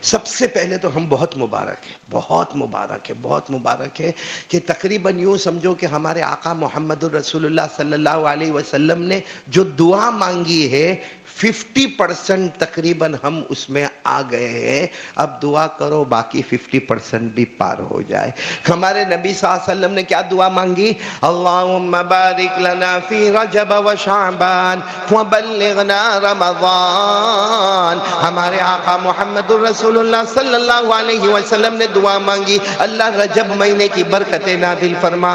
سب سے پہلے تو ہم بہت مبارک ہے کہ تقریباً یوں سمجھو کہ ہمارے آقا محمد الرسول اللہ صلی اللہ علیہ وسلم نے جو دعا مانگی ہے 50% تقریباً ہم اس میں آ گئے ہیں. اب دعا کرو باقی 50% بھی پار ہو جائے. ہمارے نبی صلی اللہ علیہ وسلم نے کیا دعا مانگی؟ اللہم بارک لنا فی رجب و شعبان وبلغنا رمضان. ہمارے آقا محمد الرسول اللہ صلی اللہ علیہ وسلم نے دعا مانگی، اللہ رجب مہینے کی برکتیں نازل فرما.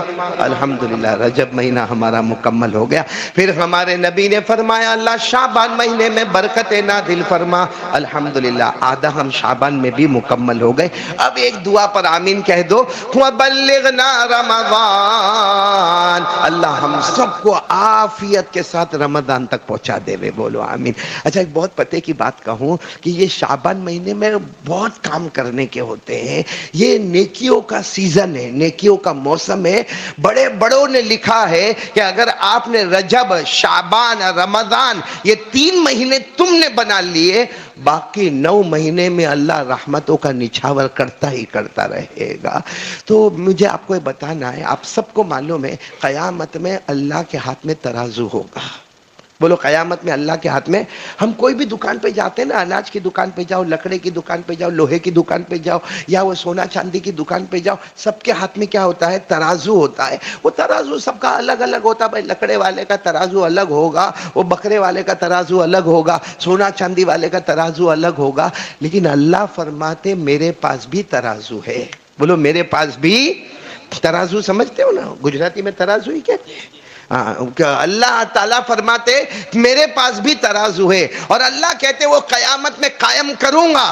الحمدللہ رجب مہینہ ہمارا مکمل ہو گیا. پھر ہمارے نبی نے فرمایا اللہ شعبان مہینے میں برکتیں نازل فرما. الحمدللہ آدھا ہم شعبان میں بھی مکمل ہو گئے. اب ایک دعا پر آمین کہہ دو، وبلغنا رمضان. اللہ ہم سب کو عافیت کے ساتھ رمضان تک پہنچا دے. بولو آمین. اچھا ایک بہت پتے کی بات کہوں کہ یہ شعبان مہینے میں بہت کام کرنے کے ہوتے ہیں. یہ نیکیوں کا سیزن ہے، نیکیوں کا موسم ہے. بڑے بڑوں نے لکھا ہے کہ اگر آپ نے رجب، شعبان، رمضان یہ 3 مہینے تم نے بنا لیے، باقی 9 مہینے میں اللہ رحمتوں کا نچھاور کرتا ہی کرتا رہے گا. تو مجھے آپ کو یہ بتانا ہے، آپ سب کو معلوم ہے قیامت میں اللہ کے ہاتھ میں ترازو ہوگا. بولو قیامت میں اللہ کے ہاتھ میں. ہم کوئی بھی دکان پہ جاتے ہیں نا، اناج کی دکان پہ جاؤ، لکڑے کی دکان پہ جاؤ، لوہے کی دکان پہ جاؤ، یا وہ سونا چاندی کی دکان پہ جاؤ، سب کے ہاتھ میں کیا ہوتا ہے؟ ترازو ہوتا ہے. وہ ترازو سب کا الگ الگ ہوتا ہے. بھائی لکڑے والے کا ترازو الگ ہوگا، وہ بکرے والے کا ترازو الگ ہوگا، سونا چاندی والے کا ترازو الگ ہوگا. لیکن اللہ فرماتے میرے پاس بھی ترازو ہے. بولو میرے پاس بھی ترازو. سمجھتے ہو نا گجراتی میں ترازو ہی کہتے ہیں. اللہ تعالیٰ فرماتے میرے پاس بھی ترازو ہے، اور اللہ کہتے وہ قیامت میں قائم کروں گا،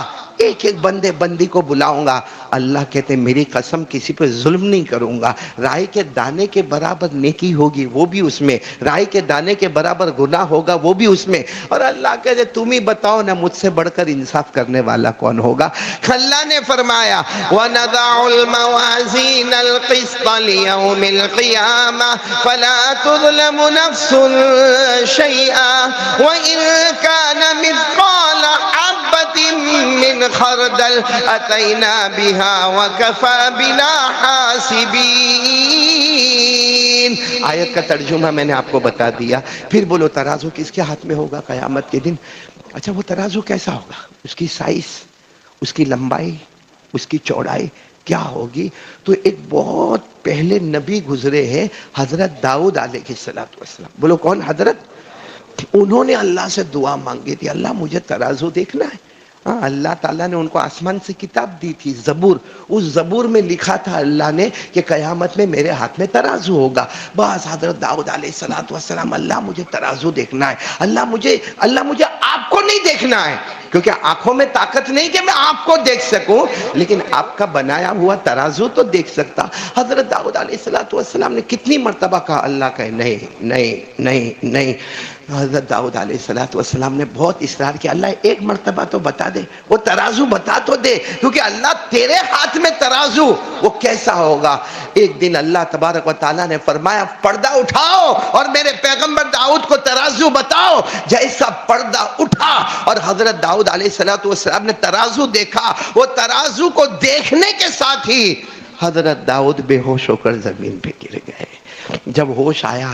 ایک ایک بندے بندی کو بلاؤں گا. اللہ کہتے میری قسم کسی پہ ظلم نہیں کروں گا. رائی کے دانے کے برابر نیکی ہوگی وہ بھی اس میں، رائی کے دانے کے برابر گناہ ہوگا وہ بھی اس میں. اور اللہ کہتے تم ہی بتاؤ نا مجھ سے بڑھ کر انصاف کرنے والا کون ہوگا. اللہ نے فرمایا وَنَضَعُ الْمَوَازِينَ الْقِسْطَ لِيَوْمِ الْقِيَامَةِ فَلَا تُظْلَمُ نَفْسٌ شَيْئًا وَإِن كَانَ مِثْقَالَ حَبَّةٍ مِّنْ خَرْدَلٍ أَتَيْنَا بِهَا وَكَفَى بِنَا حَاسِبِينَ. آیت کا ترجمہ میں نے آپ کو بتا دیا. پھر بولو ترازو کس کے ہاتھ میں ہوگا قیامت کے دن؟ اچھا وہ ترازو کیسا ہوگا؟ اس کی سائز، اس کی لمبائی، اس کی چوڑائی کیا ہوگی؟ تو ایک بہت پہلے نبی گزرے ہیں حضرت داؤد علیہ السلام. بولو کون؟ حضرت. انہوں نے اللہ سے دعا مانگی تھی اللہ مجھے ترازو دیکھنا ہے. اللہ تعالیٰ نے ان کو آسمان سے کتاب دی تھی زبور. اس زبور میں لکھا تھا اللہ نے کہ قیامت میں میرے ہاتھ میں ترازو ہوگا. بس حضرت داؤد علیہ السلام اللہ مجھے ترازو دیکھنا ہے. اللہ مجھے آپ کو نہیں دیکھنا ہے، کیونکہ آنکھوں میں طاقت نہیں کہ میں آپ کو دیکھ سکوں، لیکن آپ کا بنایا ہوا ترازو تو دیکھ سکتا. حضرت داؤد علیہ السلام نے کتنی مرتبہ کہا، اللہ کہے نہیں نہیں نہیں نہیں. حضرت داؤد علیہ السلام نے بہت اصرار کیا اللہ ایک مرتبہ تو بتا دے، وہ ترازو بتا تو دے، کیونکہ اللہ تیرے ہاتھ میں ترازو وہ کیسا ہوگا. ایک دن اللہ تبارک و تعالیٰ نے فرمایا پردہ اٹھاؤ اور میرے پیغمبر داؤد کو ترازو بتاؤ. جیسا پردہ اٹھا اور حضرت داؤد علیہ السلام نے ترازو دیکھا، وہ ترازو کو دیکھنے کے ساتھ ہی حضرت داؤد بے ہوش ہو کر زمین پہ گر گئے. جب ہوش آیا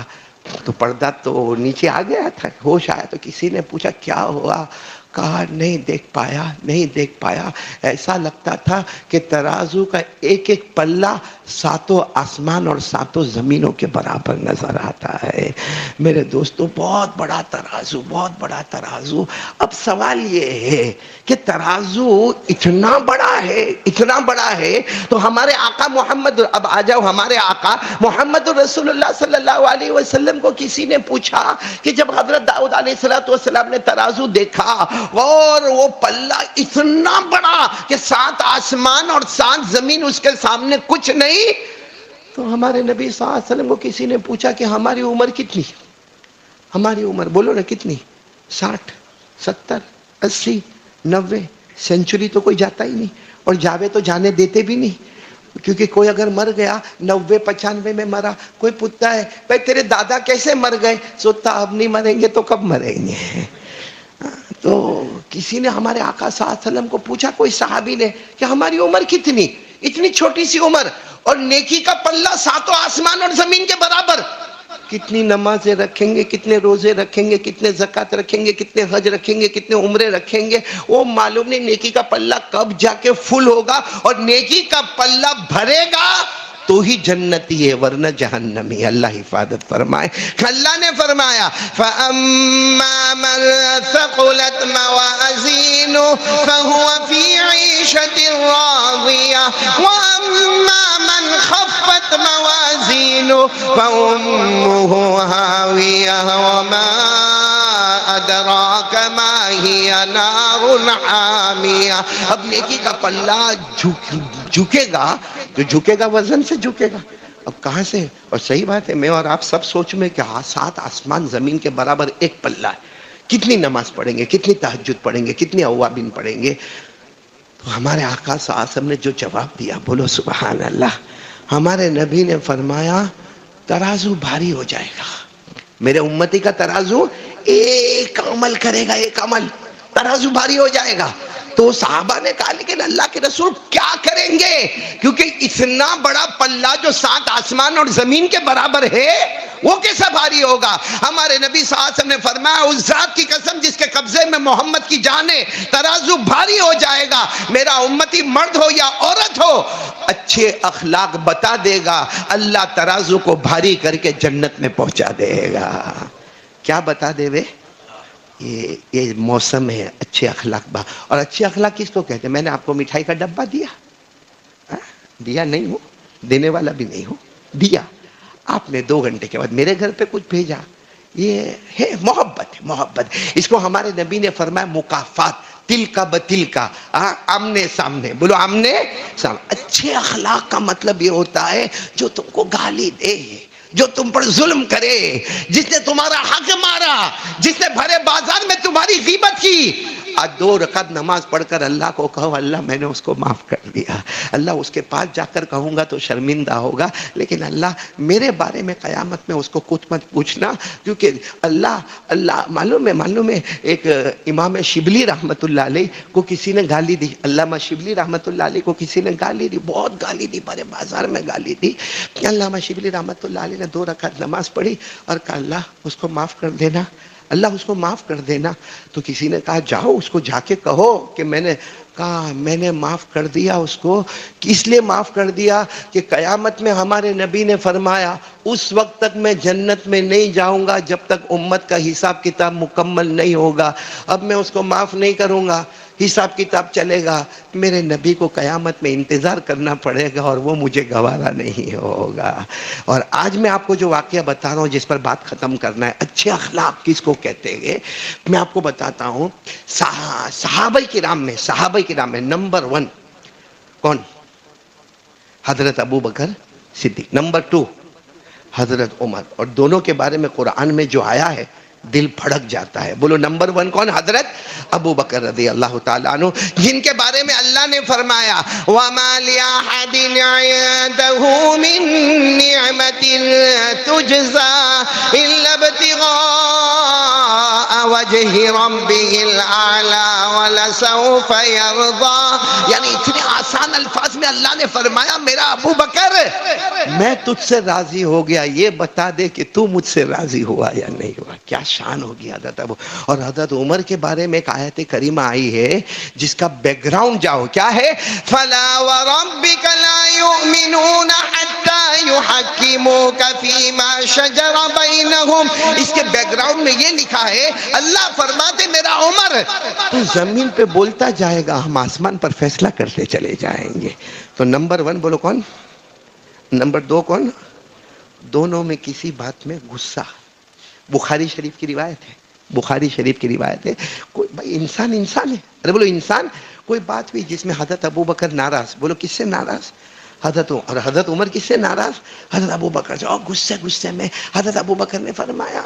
تو پردہ تو نیچے آ گیا تھا. ہوش آیا تو کسی نے پوچھا کیا ہوا؟ کہا نہیں دیکھ پایا. ایسا لگتا تھا کہ ترازو کا ایک ایک پلہ 7 آسمان اور 7 زمینوں کے برابر نظر آتا ہے. میرے دوستو بہت بڑا ترازو. اب سوال یہ ہے کہ ترازو اتنا بڑا ہے تو ہمارے آقا محمد، اب آ جاؤ ہمارے آقا محمد رسول اللہ صلی اللہ علیہ وسلم کو کسی نے پوچھا کہ جب حضرت داؤد علیہ السلام نے ترازو دیکھا اور وہ پلہ اتنا بڑا کہ 7 آسمان اور 7 زمین اس کے سامنے کچھ نہیں، تو ہمارے نبی صلی اللہ علیہ وسلم کو کسی نے پوچھا کہ ہماری عمر کتنی؟ ہماری عمر بولو نا کتنی؟ 60 70 80 90 سینچری تو کوئی جاتا ہی نہیں، اور جاوے تو جانے دیتے بھی نہیں. کیونکہ کوئی اگر مر گیا 90 95 میں مرا، کوئی پوچھتا ہے بھائی تیرے دادا کیسے مر گئے؟ سوتا اب نہیں مریں گے تو کب مریں گے؟ تو کسی نے ہمارے آقا صلی اللہ علیہ وسلم کو پوچھا، کوئی صحابی نے، کہ ہماری عمر کتنی، اتنی چھوٹی سی عمر، اور نیکی کا پلہ ساتوں آسمان اور زمین کے برابر، کتنی نمازیں رکھیں گے، کتنے روزے رکھیں گے، کتنے زکوٰۃ رکھیں گے، کتنے حج رکھیں گے، کتنے عمرے رکھیں گے، وہ معلوم نہیں نیکی کا پلہ کب جا کے فل ہوگا، اور نیکی کا پلہ بھرے گا تو ہی جنتی ہے، ورنہ جہنمی۔ اللہ حفاظت فرمائے۔ اللہ نے فرمایا فَأَمَّا مَنْ ثَقُلَتْ مَوَازِينُهُ فَهُوَ فِي عِيشَةٍ رَاضِيَةٍ وَأَمَّا مَنْ خَفَّتْ مَوَازِينُهُ فَأُمُّهُ هَاوِيَةٌ وَمَا أَدْرَاكَ مَا هِيَ نَارٌ حَامِيَةٌ۔ اب نیکی کا پلہ جھکے گا، جو جھکے گا وزن سے جھکے گا، اب کہاں سے؟ اور صحیح بات ہے، میں اور آپ سب سوچ میں کہ 7 آسمان زمین کے برابر ایک پلہ ہے، کتنی نماز پڑھیں گے، کتنی تہجد پڑھیں گے، کتنی اوابین پڑھیں گے۔ تو ہمارے آقا صلی اللہ علیہ وسلم نے جو جواب دیا، بولو سبحان اللہ۔ ہمارے نبی نے فرمایا ترازو بھاری ہو جائے گا، میرے امتی کا ترازو ایک عمل کرے گا، ایک عمل، ترازو بھاری ہو جائے گا۔ تو صحابہ نے کہا لیکن اللہ کے رسول کیا کریں گے، کیونکہ اتنا بڑا پلہ جو 7 آسمان اور زمین کے برابر ہے وہ کیسا بھاری ہوگا؟ ہمارے نبی صلی اللہ علیہ وسلم نے فرمایا اس ذات کی قسم جس کے قبضے میں محمد کی جان ہے، ترازو بھاری ہو جائے گا، میرا امتی مرد ہو یا عورت ہو، اچھے اخلاق بتا دے گا، اللہ ترازو کو بھاری کر کے جنت میں پہنچا دے گا۔ کیا بتا دے وے؟ یہ موسم ہے اچھے اخلاق با، اور اچھے اخلاق کس کو کہتے ہیں؟ میں نے آپ کو مٹھائی کا ڈبہ دیا، دیا نہیں ہوں، دینے والا بھی نہیں ہوں، دیا، آپ نے 2 گھنٹے کے بعد میرے گھر پہ کچھ بھیجا، یہ ہے محبت، ہے محبت۔ اس کو ہمارے نبی نے فرمایا مکافات، تل کا بتل کا، آمنے سامنے، بولو آمنے سامنے۔ اچھے اخلاق کا مطلب یہ ہوتا ہے جو تم کو گالی دے، جو تم پر ظلم کرے، جس نے تمہارا حق مارا، جس نے بھرے بازار میں تمہاری غیبت کی، آج 2 رکعت نماز پڑھ کر اللہ کو کہو اللہ میں نے اس کو معاف کر دیا۔ اللہ اس کے پاس جا کر کہوں گا تو شرمندہ ہوگا، لیکن اللہ میرے بارے میں قیامت میں اس کو کچھ مت پوچھنا، کیونکہ اللہ معلوم ہے ایک امام شبلی رحمت اللہ علیہ کو کسی نے گالی دی، علامہ شبلی رحمت اللہ علیہ کو کسی نے گالی دی، بہت گالی دی، بڑے بازار میں گالی دی۔ علامہ شبلی رحمت اللہ علیہ نے 2 رکعت نماز پڑھی اور کہا اللہ اس کو معاف کر دینا، اللہ اس کو معاف کر دینا۔ تو کسی نے کہا جاؤ اس کو جا کے کہو کہ میں نے معاف کر دیا اس کو، اس لیے معاف کر دیا کہ قیامت میں ہمارے نبی نے فرمایا اس وقت تک میں جنت میں نہیں جاؤں گا جب تک امت کا حساب کتاب مکمل نہیں ہوگا، اب میں اس کو معاف نہیں کروں گا، حساب کتاب چلے گا، میرے نبی کو قیامت میں انتظار کرنا پڑے گا اور وہ مجھے گوارا نہیں ہوگا۔ اور آج میں آپ کو جو واقعہ بتا رہا ہوں جس پر بات ختم کرنا ہے، اچھے اخلاق کس کو کہتے ہیں، میں آپ کو بتاتا ہوں۔ صحابہ کرام میں نمبر 1 کون؟ حضرت ابو بکر صدیق، نمبر 2 حضرت عمر، اور دونوں کے بارے میں قرآن میں جو آیا ہے دل پھڑک جاتا ہے۔ بولو نمبر 1 کون؟ حضرت ابو بکر رضی اللہ تعالیٰ عنہ، جن کے بارے میں اللہ نے فرمایا وَمَا لِأَحَدٍ عِندَهُ مِن نِعْمَةٍ تُجْزَى إِلَّا ابْتِغَاءَ وَجْهِ رَبِّهِ الْأَعْلَى وَلَسَوْفَ يَرْضَى۔ یعنی اتنے آسان الفاظ میں اللہ نے فرمایا میرا ابو بکر میں تجھ سے راضی ہو گیا، یہ بتا دے کہ تو مجھ سے راضی ہوا یا نہیں ہوا۔ کیا شان ہوگی حضرت ابو۔ اور حضرت عمر کے بارے میں ایک آیت کریمہ آئی ہے جس کا بیک گراؤنڈ جاؤ، کیا ہے؟ فَلَا وَرَبِّكَ لَا يُؤْمِنُونَ حَتَّى يُحَكِّمُوكَ فِي مَا شَجَرَ بَيْنَهُمْ۔ اس کے بیک گراؤنڈ میں یہ لکھا ہے اللہ فرماتے میرا عمر تو زمین پہ بولتا جائے گا، ہم آسمان پر فیصلہ کرتے چلے جائیں گے۔ تو نمبر 1 بولو کون؟ نمبر 2 کون؟ دونوں میں کسی بات میں غصہ۔ بخاری شریف کی روایت ہے، بخاری شریف کی روایت ہے، کوئی بھائی انسان ہے، ارے بولو انسان، کوئی بات بھی جس میں حضرت ابو بکر ناراض، بولو کس سے ناراض؟ حضرت عمر کس سے ناراض؟ حضرت ابو بکر سے، اور غصے میں حضرت ابو بکر نے فرمایا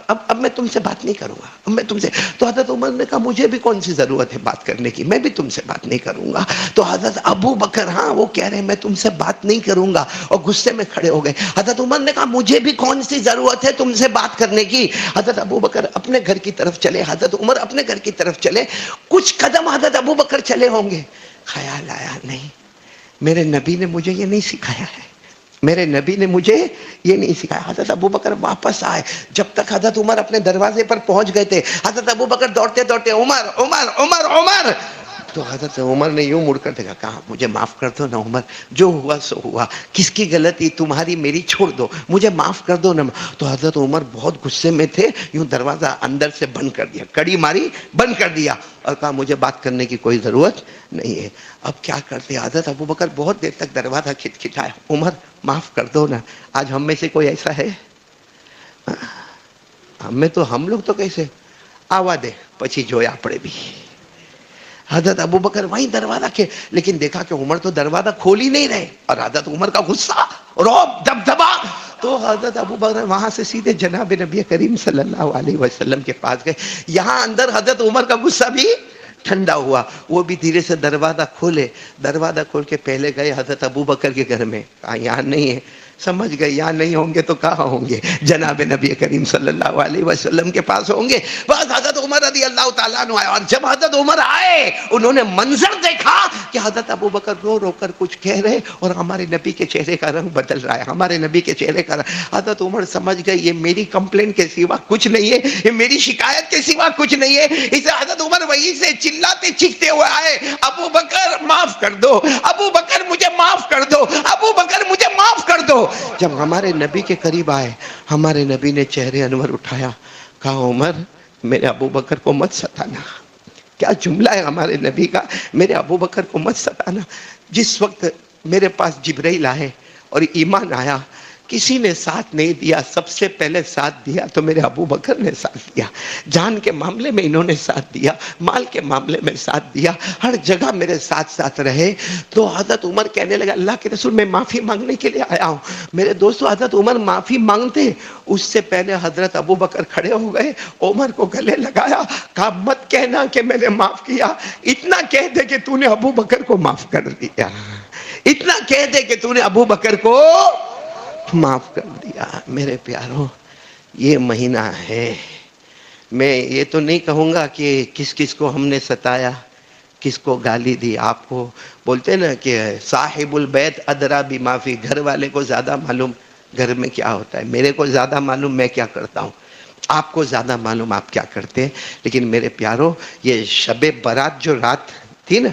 اب میں تم سے بات نہیں کروں گا، اب میں تم سے، تو حضرت عمر نے کہا مجھے بھی کون سی ضرورت ہے بات کرنے کی، میں بھی تم سے بات نہیں کروں گا۔ تو حضرت ابو بکر ہاں وہ کہہ رہے ہیں میں تم سے بات نہیں کروں گا، اور غصے میں کھڑے ہو گئے۔ حضرت عمر نے کہا مجھے بھی کون سی ضرورت ہے تم سے بات کرنے کی۔ حضرت ابو بکر اپنے گھر کی طرف چلے، حضرت عمر اپنے گھر کی طرف چلے، کچھ قدم حضرت ابو بکر چلے ہوں گے، خیال آیا نہیں میرے نبی نے مجھے یہ نہیں سکھایا ہے، میرے نبی نے مجھے یہ نہیں سکھایا۔ حضرت ابو بکر واپس آئے، جب تک حضرت عمر اپنے دروازے پر پہنچ گئے تھے، حضرت ابو بکر دوڑتے دوڑتے عمر عمر عمر عمر، تو حضرت عمر نے یوں مڑ کر دیکھا، کہا مجھے معاف کر دو نا عمر، جو ہوا سو ہوا، کس کی غلطی تمہاری میری چھوڑ دو، مجھے معاف کر دو نا۔ تو حضرت عمر بہت غصے میں تھے، یوں دروازہ اندر سے بند کر دیا، کڑی ماری بند کر دیا، اور کہا مجھے بات کرنے کی کوئی ضرورت نہیں ہے۔ اب کیا کرتے؟ حضرت ابو بکر بہت دیر تک دروازہ کھٹکھٹایا، عمر معاف کر دو نا۔ آج ہم میں سے کوئی ایسا ہے؟ ہم لوگ تو کیسے آوا دے پچھی جویا پڑے بھی۔ حضرت ابو بکر وہیں دروازہ کے، لیکن دیکھا کہ عمر تو دروازہ کھول ہی نہیں رہے، اور حضرت عمر کا غصہ، رعب، دبدبا، تو حضرت ابو بکر وہاں سے سیدھے جناب نبی کریم صلی اللہ علیہ وسلم کے پاس گئے۔ یہاں اندر حضرت عمر کا غصہ بھی ٹھنڈا ہوا، وہ بھی دھیرے سے دروازہ کھولے، دروازہ کھول کے پہلے گئے حضرت ابو بکر کے گھر میں، کہا یہاں نہیں ہے، سمجھ گئے یہاں نہیں ہوں گے تو کہاں ہوں گے؟ جناب نبی کریم صلی اللہ علیہ وسلم کے پاس ہوں گے۔ بس حضرت عمر رضی اللہ تعالیٰ عنہ آئے، اور جب حضرت عمر آئے انہوں نے منظر دیکھا کہ حضرت ابو بکر رو رو کر کچھ کہہ رہے، اور ہمارے نبی کے چہرے کا رنگ بدل رہا ہے، ہمارے نبی کے چہرے کا رنگ۔ حضرت عمر سمجھ گئے یہ میری کمپلین کے سوا کچھ نہیں ہے، یہ میری شکایت کے سوا کچھ نہیں ہے۔ اسے حضرت عمر وہیں سے چلاتے چیختے ہوئے آئے، ابو بکر معاف کر دو، ابو بکر مجھے معاف کر دو، ابو بکر مجھے معاف کر دو۔ جب ہمارے نبی کے قریب آئے، ہمارے نبی نے چہرے انور اٹھایا، کہا عمر میرے ابو بکر کو مت ستانا۔ کیا جملہ ہے ہمارے نبی کا، میرے ابو بکر کو مت ستانا۔ جس وقت میرے پاس جبرائیل آئے اور ایمان آیا، کسی نے ساتھ نہیں دیا، سب سے پہلے ساتھ دیا تو میرے ابو بکر نے ساتھ دیا۔ جان کے معاملے میں انہوں نے ساتھ دیا، مال کے معاملے میں ساتھ دیا، ہر جگہ میرے ساتھ ساتھ رہے۔ تو حضرت عمر کہنے لگا اللہ کے رسول میں معافی مانگنے کے لیے آیا ہوں۔ میرے دوستو حضرت عمر معافی مانگتے اس سے پہلے حضرت ابو بکر کھڑے ہو گئے، عمر کو گلے لگایا، کہا مت کہنا کہ میں نے معاف کیا، اتنا کہہ دے کہ تو نے ابو بکر کو معاف کر دیا، اتنا کہہ دے کہ تو نے ابو بکر کو معاف کر دیا۔ میرے پیاروں یہ مہینہ ہے، میں یہ تو نہیں کہوں گا کہ کس کس کو ہم نے ستایا، کس کو گالی دی۔ آپ کو بولتے نا کہ صاحب البیت ادرا بما فی، گھر والے کو زیادہ معلوم گھر میں کیا ہوتا ہے، میرے کو زیادہ معلوم میں کیا کرتا ہوں، آپ کو زیادہ معلوم آپ کیا کرتے ہیں۔ لیکن میرے پیاروں یہ شب برات جو رات تھی نا،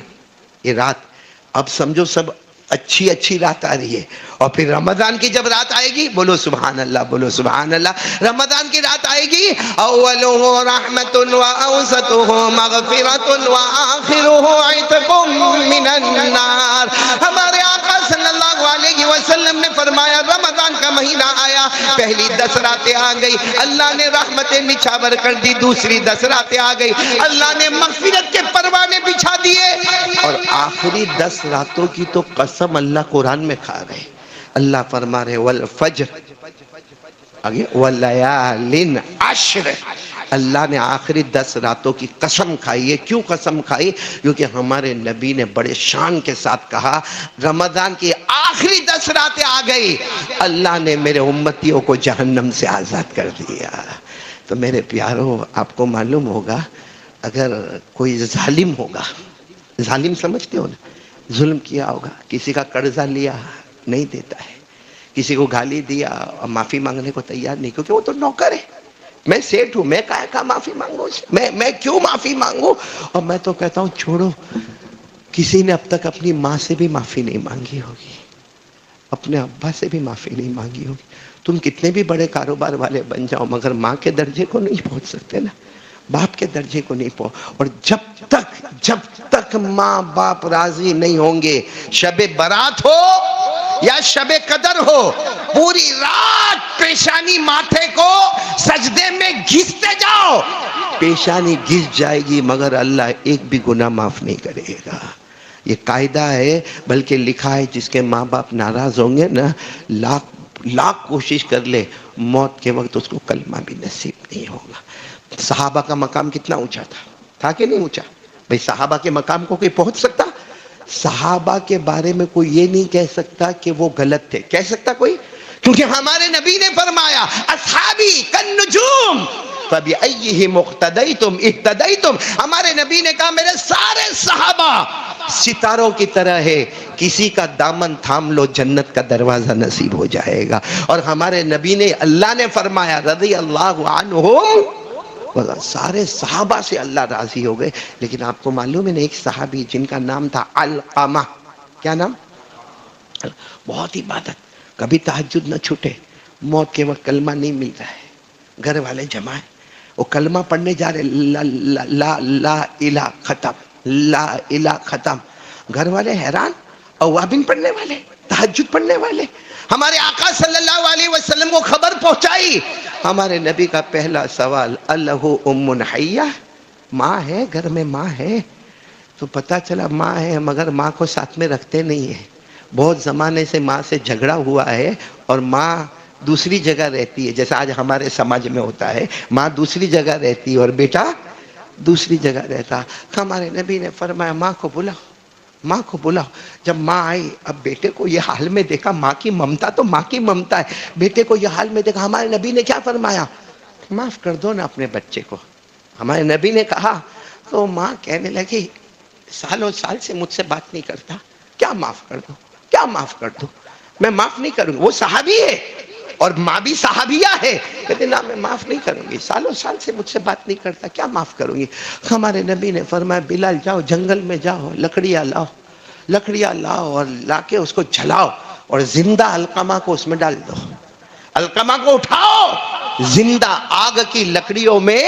یہ رات اب سمجھو سب اچھی اچھی رات آ رہی ہے، اور پھر رمضان کی جب رات آئے گی، بولو سبحان اللہ، بولو سبحان اللہ، رمضان کی رات آئے گی، اولہ رحمت و اوسطہ مغفرت و آخرہ عتق من النار۔ ہمارے آقا صلی اللہ علیہ وسلم نے فرمایا رمضان کا مہینہ آیا، پہلی 10 راتیں آ گئی، اللہ نے رحمتیں نچھاور کر دی، دوسری 10 راتیں آ گئی، اللہ نے مغفرت کے پروانے بچھا دیے، اور آخری 10 راتوں کی تو قسم اللہ قرآن میں کھا رہے، اللہ فرما رہے والفجر، آگے ولیال عشر، اللہ نے آخری 10 راتوں کی قسم کھائی ہے۔ کیوں قسم کھائی؟ کیونکہ ہمارے نبی نے بڑے شان کے ساتھ کہا رمضان کی آخری 10 راتیں آ گئی، اللہ نے میرے امتیوں کو جہنم سے آزاد کر دیا۔ تو میرے پیاروں آپ کو معلوم ہوگا اگر کوئی ظالم ہوگا، ظالم سمجھتے ہو نا، ظلم کیا ہوگا، کسی کا قرضہ لیا نہیں دیتا ہے، کسی کو گالی دیا اور معافی مانگنے کو تیار نہیں، کیونکہ وہ تو نوکر ہے، میں سیٹ ہوں، میں کا معافی مانگوں، میں کیوں معافی مانگوں؟ اور میں تو کہتا ہوں چھوڑو، کسی نے اب تک اپنی ماں سے بھی معافی نہیں مانگی ہوگی، اپنے ابا سے بھی معافی نہیں مانگی ہوگی۔ تم کتنے بھی بڑے کاروبار والے بن جاؤ مگر ماں کے درجے کو نہیں پہنچ سکتے نا، باپ کے درجے کو نہیں پہنچ۔ اور جب تک ماں باپ راضی نہیں ہوں گے، شب برات ہو یا شب قدر ہو، پوری رات پیشانی ماتھے کو سجدے میں گھستے جاؤ، پیشانی گھس جائے گی مگر اللہ ایک بھی گناہ معاف نہیں کرے گا، یہ قاعدہ ہے، بلکہ لکھا ہے جس کے ماں باپ ناراض ہوں گے نا، لاکھ کوشش کر لے، موت کے وقت اس کو کلمہ بھی نصیب نہیں ہوگا۔ صحابہ کا مقام کتنا اونچا تھا کہ نہیں اونچا؟ بھئی صحابہ کے مقام کو کوئی پہنچ سکتا؟ صحابہ کے بارے میں کوئی یہ نہیں کہہ سکتا کہ وہ غلط تھے، کہہ سکتا کوئی؟ کیونکہ ہمارے نبی نے فرمایا اصحابی کالنجوم فبأیہم اقتدیتم اہتدیتم۔ ہمارے نبی نے کہا میرے سارے صحابہ ستاروں کی طرح ہے، کسی کا دامن تھام لو جنت کا دروازہ نصیب ہو جائے گا۔ اور ہمارے نبی نے، اللہ نے فرمایا رضی اللہ عنہم، سارے صحابہ سے اللہ راضی ہو گئے۔ لیکن آپ کو معلوم ہے نا ایک صحابی جن کا نام تھا علقمہ، کیا نام؟ بہت عبادت، کبھی تہجد نہ چھوٹے، موت کے وقت کلمہ نہیں مل رہا ہے، گھر والے جمع ہیں، وہ کلمہ پڑھنے جا رہے، لا الہ ختم، لا الہ ختم، گھر والے حیران، اوابین پڑھنے والے، تہجد پڑھنے والے۔ ہمارے آقا صلی اللہ علیہ وسلم کو خبر پہنچائی، ہمارے نبی کا پہلا سوال الہ ام حیہ، ماں ہے گھر میں؟ ماں ہے؟ تو پتا چلا ماں ہے مگر ماں کو ساتھ میں رکھتے نہیں ہیں، بہت زمانے سے ماں سے جھگڑا ہوا ہے اور ماں دوسری جگہ رہتی ہے، جیسا آج ہمارے سماج میں ہوتا ہے، ماں دوسری جگہ رہتی ہے اور بیٹا دوسری جگہ رہتا۔ ہمارے نبی نے فرمایا ماں کو بلاؤ، ماں کو بلاؤ۔ جب ماں آئی، اب بیٹے کو یہ حال میں دیکھا، ماں کی ممتا تو ماں کی ممتا ہے، بیٹے کو یہ حال میں دیکھا، ہمارے نبی نے کیا فرمایا؟ معاف کر دو نا اپنے بچے کو۔ ہمارے نبی نے کہا تو ماں کہنے لگی سالوں سال سے مجھ سے بات نہیں کرتا، کیا معاف کر دو، کیا معاف کر دو؟ میں معاف نہیں کروں گی، وہ صحابی ہے اور ماں بھی صحابیہ ہے، کہتے نا میں معاف نہیں کروں گی، سالوں سال سے مجھ سے بات نہیں کرتا، کیا معاف کروں گی؟ ہمارے نبی نے فرمایا بلال جاؤ جنگل میں جاؤ، لکڑیاں لاؤ، لکڑیاں لاؤ اور لا کے اس کو جلاؤ اور زندہ علقمہ کو اس میں ڈال دو، علقمہ کو اٹھاؤ، زندہ آگ کی لکڑیوں میں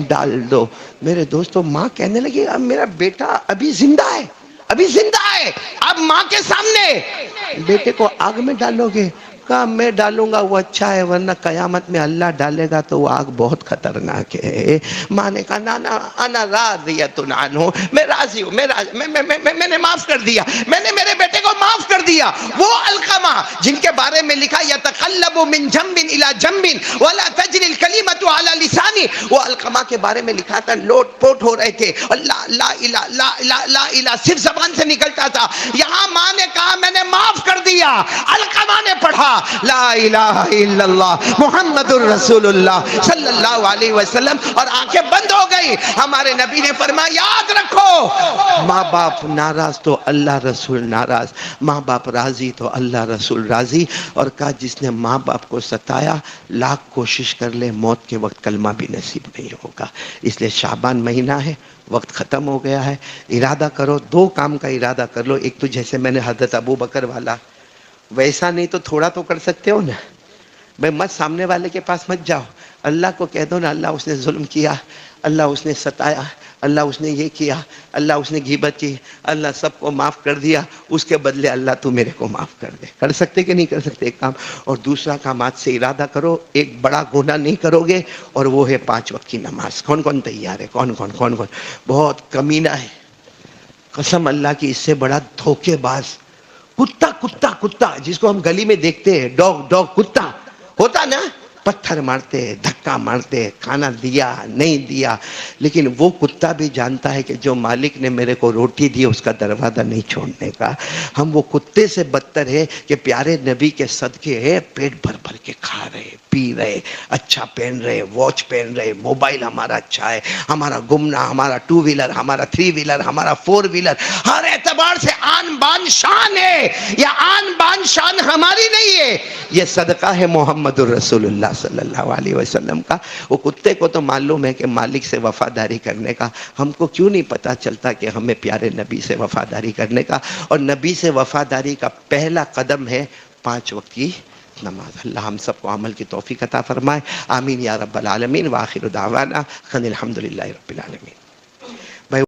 ڈال دو۔ میرے دوستو ماں کہنے لگی اب میرا بیٹا ابھی زندہ ہے، ابھی زندہ ہے، اب ماں کے سامنے بیٹے کو آگ میں ڈالو گے؟ کہا میں ڈالوں گا وہ اچھا ہے، ورنہ قیامت میں اللہ ڈالے گا تو وہ آگ بہت خطرناک ہے۔ ماں نے کہا نانا انا راضیۃ عنہ، میں راضی ہوں، میں نے معاف کر دیا، میں نے میرے بیٹے کو معاف کر دیا۔ وہ علقمہ جن کے بارے میں لکھا یتقلب من جنب الی جنب ولا تجری الکلمۃ علی لسانی، وہ علقمہ کے بارے میں لکھا تھا لوٹ پوٹ ہو رہے تھے، اللہ لا الہ لا الہ لا الہ صرف زبان سے نکلتا تھا۔ یہاں ماں نے کہا میں نے معاف کر دیا، علقمہ نے پڑھا لا الہ الا اللہ محمد الرسول اللہ صلی اللہ علیہ وسلم اور آنکھیں بند ہو گئی۔ ہمارے نبی نے فرمایا یاد رکھو ماں باپ ناراض تو اللہ رسول ناراض، ماں باپ راضی تو اللہ رسول راضی۔ اور کہا جس نے ماں باپ کو ستایا لاکھ کوشش کر لے موت کے وقت کلمہ بھی نصیب نہیں ہوگا۔ اس لیے شعبان مہینہ ہے، وقت ختم ہو گیا ہے، ارادہ کرو، دو کام کا ارادہ کر لو۔ ایک تو جیسے میں نے حضرت ابو بکر والا، ویسا نہیں تو تھوڑا تو کر سکتے ہو نا، بھئی مت سامنے والے کے پاس مت جاؤ، اللہ کو کہہ دو نا اللہ اس نے ظلم کیا، اللہ اس نے ستایا، اللہ اس نے یہ کیا، اللہ اس نے غیبت کی، اللہ سب کو معاف کر دیا، اس کے بدلے اللہ تو میرے کو معاف کر دے۔ کر سکتے کہ نہیں کر سکتے ایک کام؟ اور دوسرا کام آج سے ارادہ کرو ایک بڑا گناہ نہیں کرو گے، اور وہ ہے 5 وقت کی نماز۔ کون کون تیار ہے؟ کون کون؟ بہت کمینہ ہے قسم اللہ کی، اس سے بڑا دھوکے باز کتا جس کو ہم گلی میں دیکھتے ہیں، ڈاگ کتا ہوتا نا، پتھر مارتے، دھکا مارتے، کھانا دیا نہیں دیا، لیکن وہ کتا بھی جانتا ہے کہ جو مالک نے میرے کو روٹی دی اس کا دروازہ نہیں چھوڑنے کا۔ ہم وہ کتے سے بدتر ہے کہ پیارے نبی کے صدقے ہے پیٹ بھر بھر کے کھا رہے، پی رہے، اچھا پہن رہے، واچ پہن رہے، موبائل ہمارا اچھا ہے، ہمارا گمنا، ہمارا 2 ویلر، ہمارا 3 ویلر، ہمارا 4 ویلر، ہر اعتبار سے آن بان شان ہے۔ یا آن بان شان ہماری نہیں ہے، یہ صدقہ ہے محمد الرسول اللہ صلی اللہ علیہ وسلم کا۔ وہ کتے کو تو معلوم ہے کہ مالک سے وفاداری کرنے کا، ہم کو کیوں نہیں پتا چلتا کہ ہمیں پیارے نبی سے وفاداری کرنے کا؟ اور نبی سے وفاداری کا پہلا قدم ہے 5 وقت کی نماز۔ اللہ ہم سب کو عمل کی توفیق عطا فرمائے، آمین یا رب العالمین۔ وآخر دعوانا ان الحمدللہ رب العالمین۔